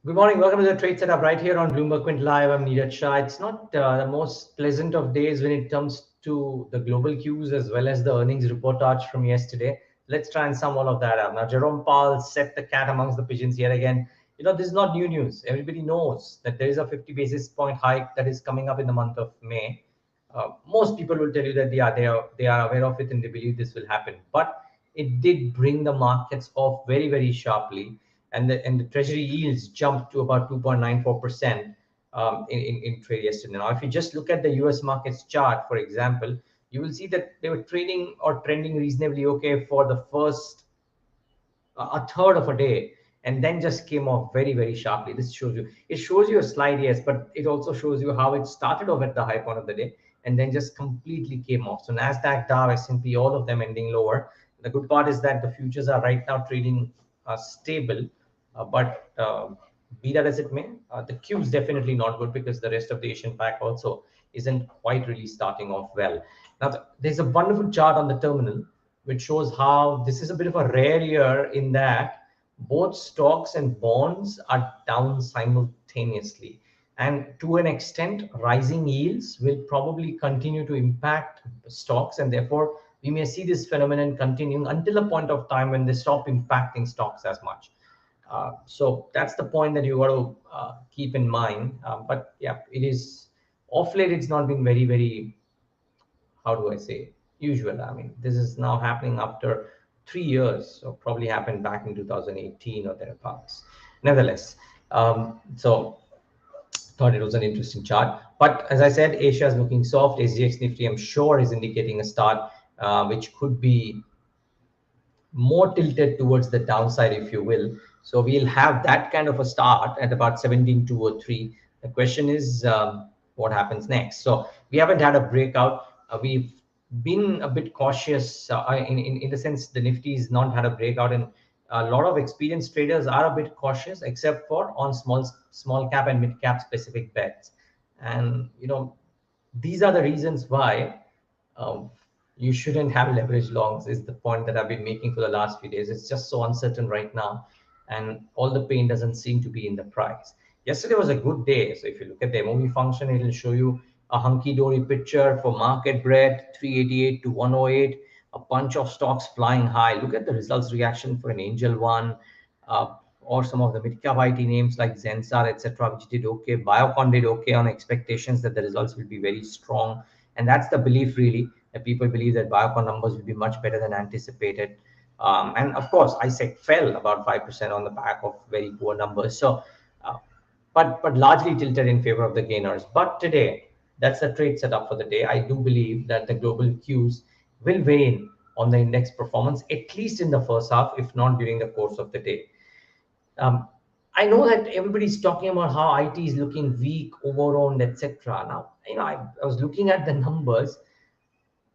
Good morning. Welcome to the trade setup right here on BloombergQuint Live. I'm Neeraj Shah. It's not the most pleasant of days when it comes to the global cues as well as the earnings reportage from yesterday. Let's try and sum all of that up. Now, Jerome Powell set the cat amongst the pigeons yet again. This is not new news. Everybody knows that there is a 50 basis point hike that is coming up in the month of May. Most people will tell you that they are aware of it and they believe this will happen. But it did bring the markets off very, very sharply, and the treasury yields jumped to about 2.94% in trade yesterday. Now, if you just look at the US markets chart, for example, you will see that they were trading or trending reasonably okay for the first a third of a day, and then just came off very, very sharply. This shows you a slide, yes, but it also shows you how it started off at the high point of the day and then just completely came off. So Nasdaq, Dow, S&P, all of them ending lower. The good part is that the futures are right now trading stable, but be that as it may, the Q is definitely not good because the rest of the Asian pack also isn't quite really starting off well. Now, there's a wonderful chart on the terminal which shows how this is a bit of a rare year in that both stocks and bonds are down simultaneously. And to an extent, rising yields will probably continue to impact stocks, and therefore we may see this phenomenon continuing until a point of time when they stop impacting stocks as much. So that's the point that you got to keep in mind. But yeah, it is off late. It's not been very, very, how do I say, usual. I mean, this is now happening after 3 years, so probably happened back in 2018 or thereabouts. Nevertheless, so thought it was an interesting chart. But as I said, Asia is looking soft. SGX Nifty, I'm sure, is indicating a start, which could be more tilted towards the downside, if you will. So we'll have that kind of a start at about 17,203. The question is, what happens next? So we haven't had a breakout. We've been a bit cautious in the sense the Nifty has not had a breakout, and a lot of experienced traders are a bit cautious, except for on small cap and mid cap specific bets. And these are the reasons why you shouldn't have leverage longs, is the point that I've been making for the last few days. It's just so uncertain right now, and all the pain doesn't seem to be in the price. Yesterday was a good day. So if you look at the MOV function, it will show you a hunky-dory picture for market breadth, 388 to 108, a bunch of stocks flying high. Look at the results reaction for an Angel One, or some of the mid-cap IT names like Zensar, etc., which did okay. Biocon did okay on expectations that the results will be very strong. And that's the belief, really, that people believe that Biocon numbers will be much better than anticipated. And of course, ISEC fell about 5% on the back of very poor numbers. So, but largely tilted in favor of the gainers. But today, that's the trade setup for the day. I do believe that the global cues will weigh in on the index performance, at least in the first half, if not during the course of the day. I know that everybody's talking about how IT is looking weak, overowned, etc. Now, I was looking at the numbers.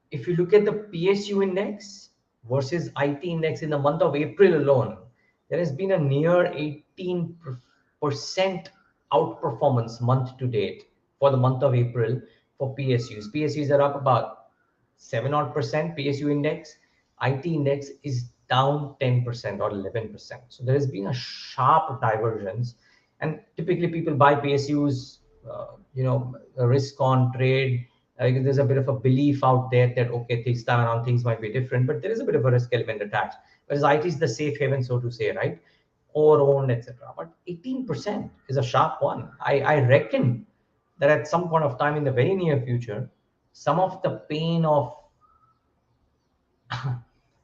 If you look at the PSU index versus IT index in the month of April alone, there has been a near 18% outperformance month to date for the month of April for PSUs. PSUs are up about 7 odd percent. PSU index, IT index is down 10% or 11%. So there has been a sharp divergence, and typically people buy PSUs, a risk on trade. There's a bit of a belief out there that, okay, this time around things might be different, but there is a bit of a risk element attached. Whereas IT is the safe haven, so to say, right? Overowned, etc. But 18% is a sharp one. I reckon that at some point of time in the very near future, some of the pain of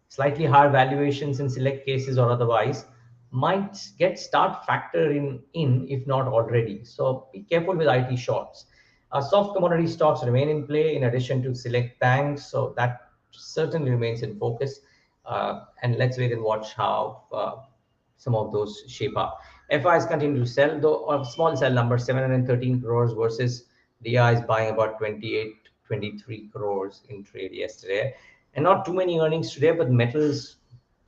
slightly higher valuations in select cases or otherwise might start factoring in, if not already. So be careful with IT shorts. Soft commodity stocks remain in play in addition to select banks, so that certainly remains in focus. And let's wait and watch how some of those shape up. FIs continue to sell, though a small sell number, 713 crores versus DI is buying about 28, 23 crores in trade yesterday. And not too many earnings today, but metals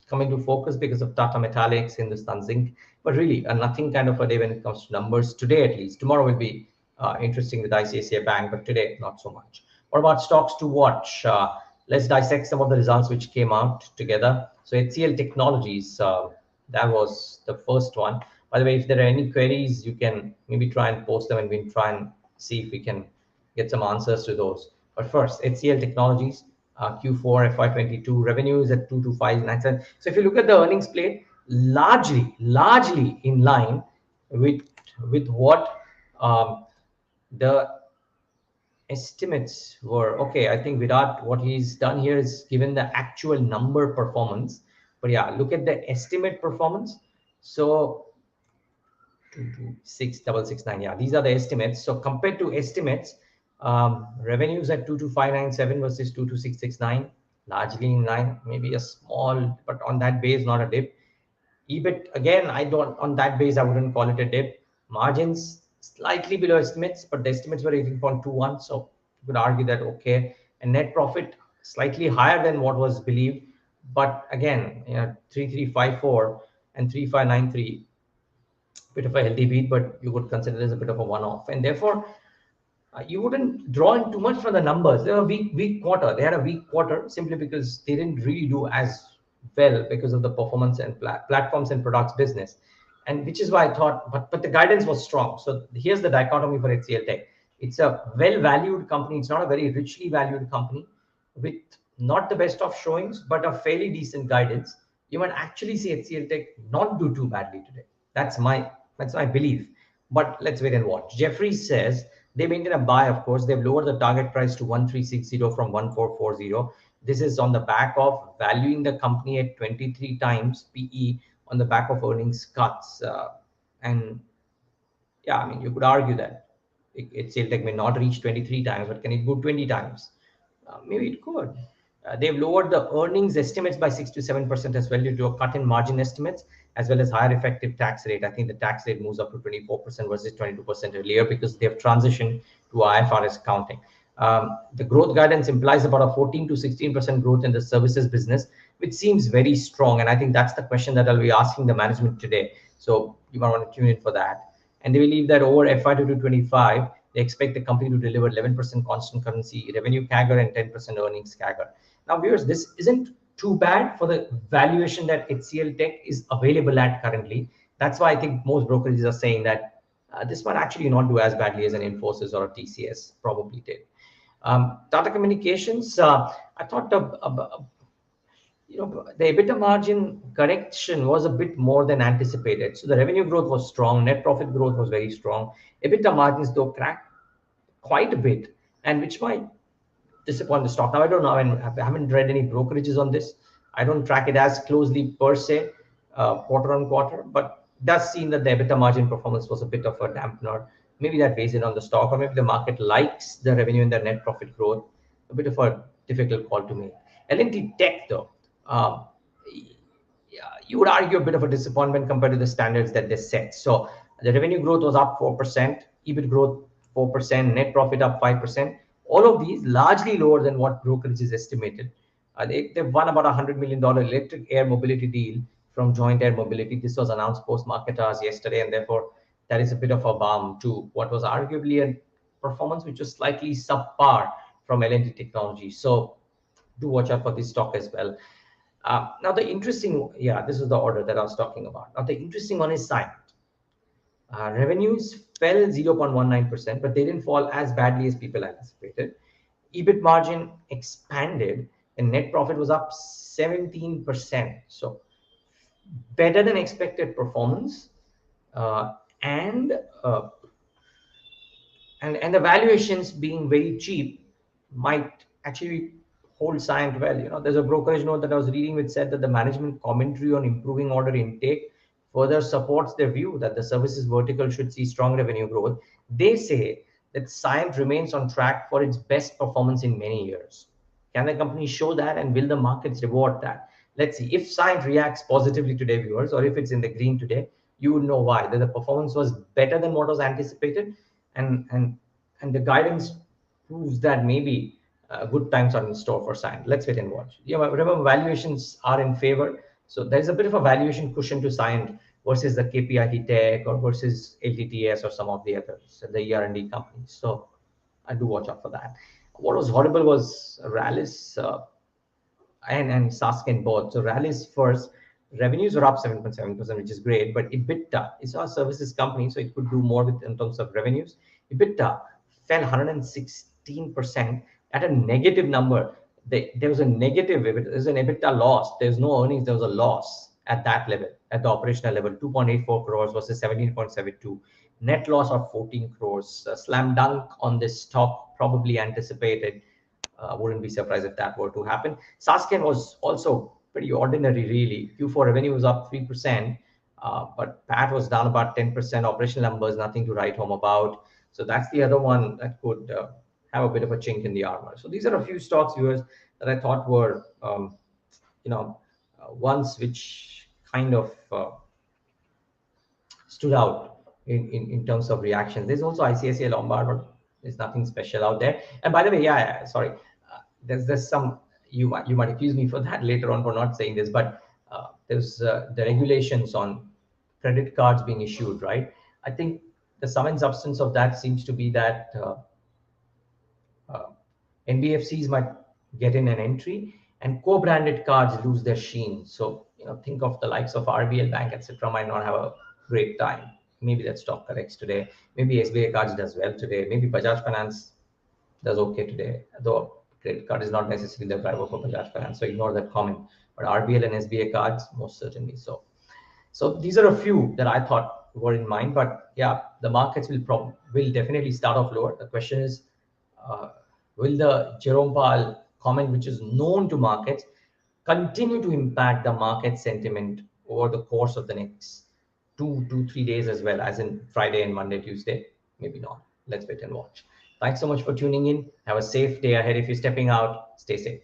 coming to focus because of Tata Metallics, Hindustan Zinc. But really, nothing kind of a day when it comes to numbers today, at least. Tomorrow will be interesting with ICICI Bank, but today, not so much. What about stocks to watch? Let's dissect some of the results which came out together. So HCL Technologies, that was the first one. By the way, if there are any queries, you can maybe try and post them and we'll try and see if we can get some answers to those. But first, HCL Technologies, Q4 FY22 revenues at 22597. So if you look at the earnings plate, largely in line with what the estimates were. Okay, I think Virat, what he's done here is given the actual number performance. But yeah, look at the estimate performance. So 226,669. Yeah, these are the estimates. So compared to estimates, revenues at 22597 versus 22669, largely in line, maybe a small, but on that base, not a dip. EBIT, again, I don't, on that base, I wouldn't call it a dip. Margins slightly below estimates, but the estimates were 18.21. So you could argue that, okay. And net profit slightly higher than what was believed. But again, 3354 and 3593, bit of a healthy beat, but you would consider it as a bit of a one-off. And therefore, you wouldn't draw in too much from the numbers. They were a weak quarter. They had a weak quarter simply because they didn't really do as well because of the performance and platforms and products business. And which is why I thought, but the guidance was strong. So here's the dichotomy for HCL Tech. It's a well-valued company. It's not a very richly valued company with not the best of showings, but a fairly decent guidance. You might actually see HCL Tech not do too badly today. That's my belief. But let's wait and watch. Jeffrey says they maintain a buy, of course. They've lowered the target price to 1360 from 1440. This is on the back of valuing the company at 23 times PE on the back of earnings cuts. And yeah, I mean, you could argue that HCL Tech may not reach 23 times, but can it go 20 times? Maybe it could. They've lowered the earnings estimates by 6 to 7% as well due to a cut in margin estimates, as well as higher effective tax rate. I think the tax rate moves up to 24% versus 22% earlier because they've transitioned to IFRS accounting. The growth guidance implies about a 14 to 16% growth in the services business, which seems very strong. And I think that's the question that I'll be asking the management today. So you might want to tune in for that. And they believe that over FY2025, they expect the company to deliver 11% constant currency revenue CAGR and 10% earnings CAGR. Now, viewers, this isn't too bad for the valuation that HCL Tech is available at currently. That's why I think most brokerages are saying that this might actually not do as badly as an Infosys or a TCS probably did. Tata Communications, I thought the EBITDA margin correction was a bit more than anticipated. So the revenue growth was strong, net profit growth was very strong. EBITDA margins though cracked quite a bit, and which might disappoint the stock. Now I don't know, I haven't read any brokerages on this. I don't track it as closely per se, quarter on quarter, but it does seem that the EBITDA margin performance was a bit of a dampener. Maybe that weighs in on the stock, or maybe the market likes the revenue and the net profit growth. A bit of a difficult call to make. L&T Tech though, yeah, you would argue a bit of a disappointment compared to the standards that they set. So the revenue growth was up 4%, EBIT growth 4%, net profit up 5%. All of these largely lower than what brokerages estimated. They've won about $100 million electric air mobility deal from Joint Air Mobility. This was announced post-market hours yesterday, and therefore that is a bit of a balm to what was arguably a performance which was slightly subpar from L&T Technology. So do watch out for this stock as well. Now the interesting, this is the order that I was talking about. Now the interesting one is CYIENT. Revenues fell 0.19%, but they didn't fall as badly as people anticipated. EBIT margin expanded and net profit was up 17%. So better than expected performance, and the valuations being very cheap might actually hold CYIENT well. There's a brokerage note that I was reading which said that the management commentary on improving order intake further supports their view that the services vertical should see strong revenue growth. They say that CYIENT remains on track for its best performance in many years. Can the company show that, and will the markets reward that? Let's see. If CYIENT reacts positively today, viewers, or if it's in the green today, you would know why. That the performance was better than what was anticipated, and the guidance proves that maybe good times are in store for CYIENT. Let's wait and watch. Remember, valuations are in favor. So there's a bit of a valuation cushion to CYIENT versus the KPIT Tech or versus LTTS or some of the others, the ER&D companies. So I do watch out for that. What was horrible was RALLIS and SASKEN both. So RALLIS first, revenues are up 7.7%, which is great, but EBITDA, it's our services company, so it could do more with in terms of revenues. EBITDA fell 116% at a negative number. There was a negative EBITDA, there's an EBITDA loss, there's no earnings, there was a loss at that level, at the operational level, 2.84 crores versus 17.72. Net loss of 14 crores. Slam dunk on this stock, probably anticipated. Wouldn't be surprised if that were to happen. SASKEN was also pretty ordinary, really. Q4 revenue was up 3%, but PAT was down about 10%. Operational numbers, nothing to write home about. So that's the other one that could have a bit of a chink in the armor. So these are a few stocks, viewers, that I thought were, ones which kind of stood out in terms of reactions. There's also ICICI Lombard, but there's nothing special out there. And by the way, yeah, sorry, there's some, you might accuse me for that later on for not saying this, but there's the regulations on credit cards being issued, right? I think the sum and substance of that seems to be that NBFCs might get in an entry and co-branded cards lose their sheen. So, think of the likes of RBL Bank, etc., might not have a great time. Maybe that stock corrects today. Maybe SBI cards does well today. Maybe Bajaj Finance does okay today, though credit card is not necessarily the driver for Bajaj Finance, so ignore that comment. But RBL and SBI cards, most certainly so. So these are a few that I thought were in mind, but yeah, the markets will definitely start off lower. The question is, will the Jerome Powell comment, which is known to markets, continue to impact the market sentiment over the course of the next 3 days as well, as in Friday and Monday, Tuesday? Maybe not. Let's wait and watch. Thanks so much for tuning in. Have a safe day ahead. If you're stepping out, stay safe.